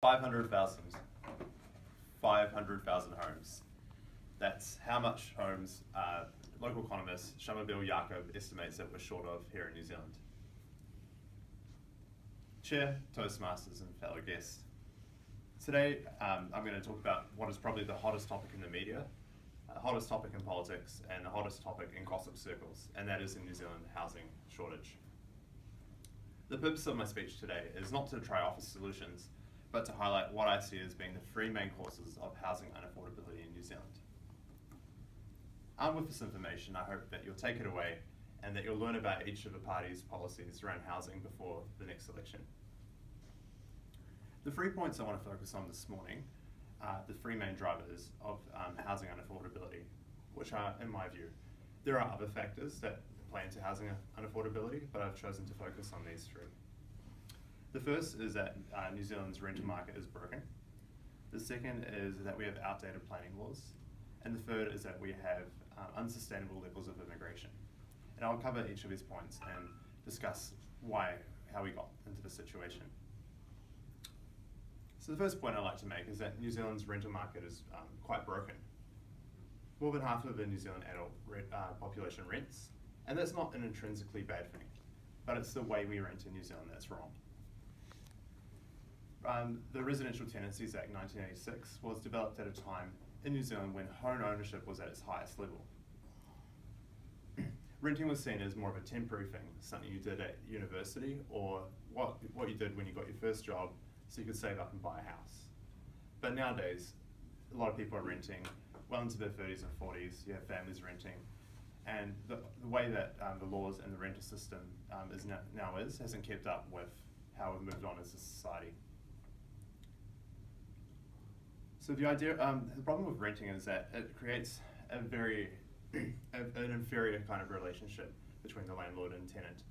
500,000. 500,000 homes. That's how much homes local economist Shamabeel Yaqub estimates that we're short of here in New Zealand. Chair, Toastmasters and fellow guests. Today I'm going to talk about what is probably the hottest topic in the media, the hottest topic in politics and the hottest topic in gossip circles, and that is in New Zealand housing shortage. The purpose of my speech today is not to try offer solutions, but to highlight what I see as being the three main causes of housing unaffordability in New Zealand. Armed with this information, I hope that you'll take it away and that you'll learn about each of the party's policies around housing before the next election. The 3 points I want to focus on this morning are the three main drivers of housing unaffordability, which are, in my view, there are other factors that play into housing unaffordability, but I've chosen to focus on these three. The first is that New Zealand's rental market is broken. The second is that we have outdated planning laws. And the third is that we have unsustainable levels of immigration. And I'll cover each of these points and discuss how we got into this situation. So the first point I'd like to make is that New Zealand's rental market is quite broken. More than half of the New Zealand adult population rents, and that's not an intrinsically bad thing, but it's the way we rent in New Zealand that's wrong. The Residential Tenancies Act 1986 was developed at a time in New Zealand when home ownership was at its highest level. Renting was seen as more of a temporary thing, something you did at university or what you did when you got your first job so you could save up and buy a house. But nowadays, a lot of people are renting well into their 30s and 40s, you have families renting, and the way that the laws and the rental system hasn't kept up with how we've moved on as a society. So the problem with renting is that it creates an inferior kind of relationship between the landlord and tenant.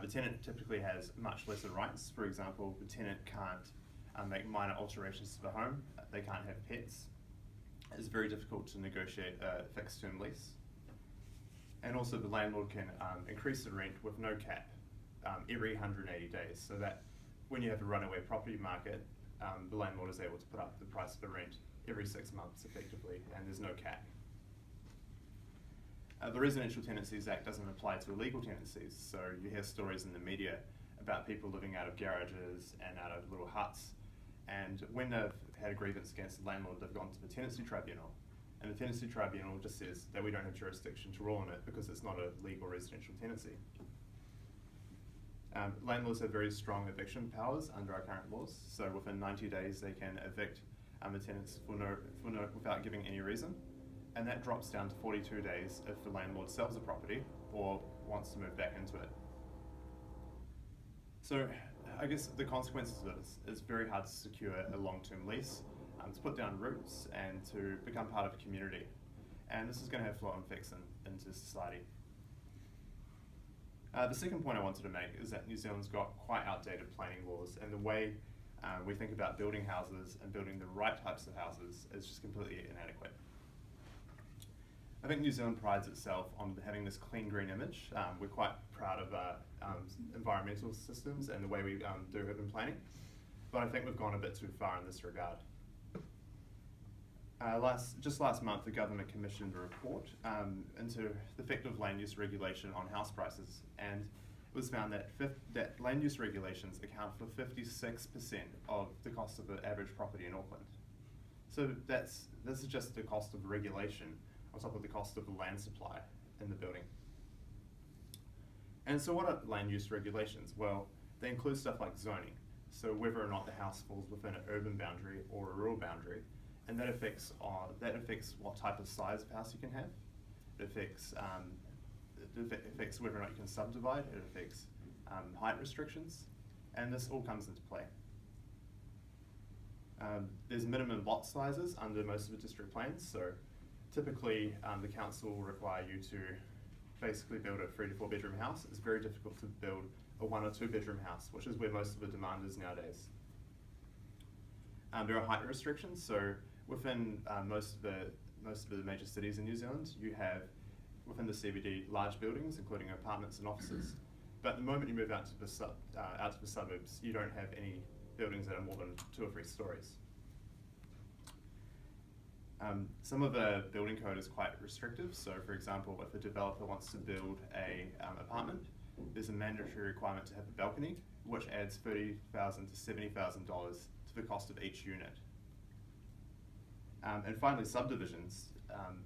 The tenant typically has much lesser rights. For example, the tenant can't make minor alterations to the home. They can't have pets. It's very difficult to negotiate a fixed term lease. And also the landlord can increase the rent with no cap every 180 days, so that when you have a runaway property market, the landlord is able to put up the price of the rent every 6 months effectively, and there's no cap. The Residential Tenancies Act doesn't apply to illegal tenancies, so you hear stories in the media about people living out of garages and out of little huts, and when they've had a grievance against the landlord, they've gone to the Tenancy Tribunal, and the Tenancy Tribunal just says that we don't have jurisdiction to rule on it because it's not a legal residential tenancy. Landlords have very strong eviction powers under our current laws, so within 90 days they can evict the tenants without giving any reason, and that drops down to 42 days if the landlord sells the property or wants to move back into it. So I guess the consequences of this is very hard to secure a long-term lease, to put down roots and to become part of a community, and this is going to have flow-on effects into society. The second point I wanted to make is that New Zealand's got quite outdated planning laws, and the way we think about building houses and building the right types of houses is just completely inadequate. I think New Zealand prides itself on having this clean green image. We're quite proud of our environmental systems and the way we do urban planning, but I think we've gone a bit too far in this regard. Just last month, the government commissioned a report into the effect of land use regulation on house prices, and it was found that land use regulations account for 56% of the cost of the average property in Auckland. So this is just the cost of regulation on top of the cost of the land supply in the building. And so what are land use regulations? Well, they include stuff like zoning, so whether or not the house falls within an urban boundary or a rural boundary, and that affects what type of size of house you can have. It affects whether or not you can subdivide. It affects height restrictions, and this all comes into play. There's minimum lot sizes under most of the district plans, so typically the council will require you to basically build a 3 to 4 bedroom house. It's very difficult to build a 1 or 2 bedroom house, which is where most of the demand is nowadays. There are height restrictions, so within most of the major cities in New Zealand, you have within the CBD large buildings, including apartments and offices. But the moment you move out to the suburbs, you don't have any buildings that are more than 2 or 3 stories. Some of the building code is quite restrictive. So for example, if a developer wants to build a apartment, there's a mandatory requirement to have a balcony, which adds $30,000 to $70,000 to the cost of each unit. And finally, subdivisions.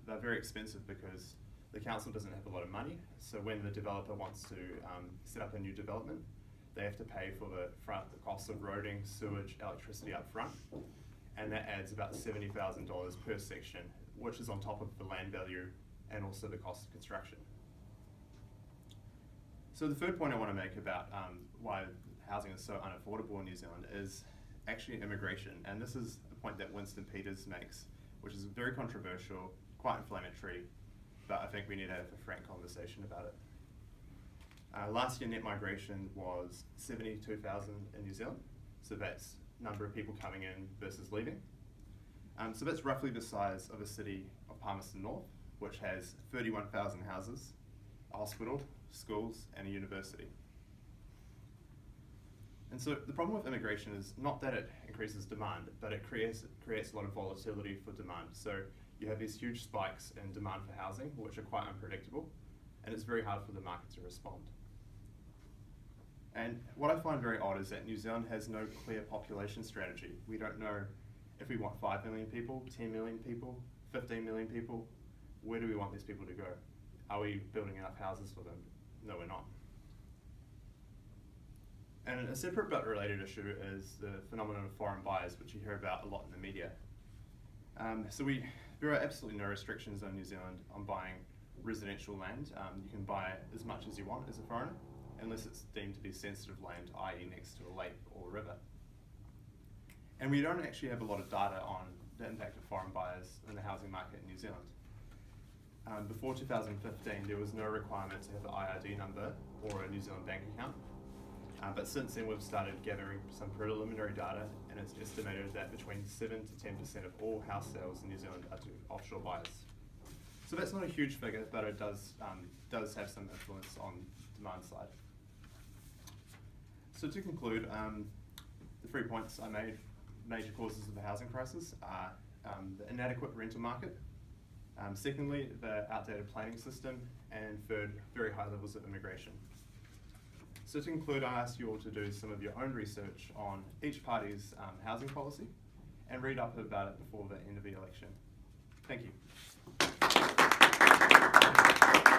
They're very expensive because the council doesn't have a lot of money. So when the developer wants to set up a new development, they have to pay for the cost of roading, sewage, electricity up front. And that adds about $70,000 per section, which is on top of the land value and also the cost of construction. So the third point I want to make about why housing is so unaffordable in New Zealand is actually immigration. And this is a point that Winston Peters makes, which is very controversial, quite inflammatory, but I think we need to have a frank conversation about it. Last year net migration was 72,000 in New Zealand, so that's number of people coming in versus leaving. So that's roughly the size of a city of Palmerston North, which has 31,000 houses, a hospital, schools, and a university. And so the problem with immigration is not that it increases demand, but it creates a lot of volatility for demand. So you have these huge spikes in demand for housing, which are quite unpredictable, and it's very hard for the market to respond. And what I find very odd is that New Zealand has no clear population strategy. We don't know if we want 5 million people, 10 million people, 15 million people. Where do we want these people to go? Are we building enough houses for them? No, we're not. And a separate but related issue is the phenomenon of foreign buyers, which you hear about a lot in the media. There are absolutely no restrictions on New Zealand on buying residential land. You can buy as much as you want as a foreigner, unless it's deemed to be sensitive land, i.e. next to a lake or a river. And we don't actually have a lot of data on the impact of foreign buyers in the housing market in New Zealand. Before 2015, there was no requirement to have an IRD number or a New Zealand bank account. But since then, we've started gathering some preliminary data, and it's estimated that between 7 to 10% of all house sales in New Zealand are to offshore buyers. So that's not a huge figure, but it does have some influence on the demand side. So to conclude, the 3 points I made, major causes of the housing crisis are the inadequate rental market, secondly, the outdated planning system, and third, very high levels of immigration. So to conclude, I ask you all to do some of your own research on each party's housing policy and read up about it before the end of the election. Thank you.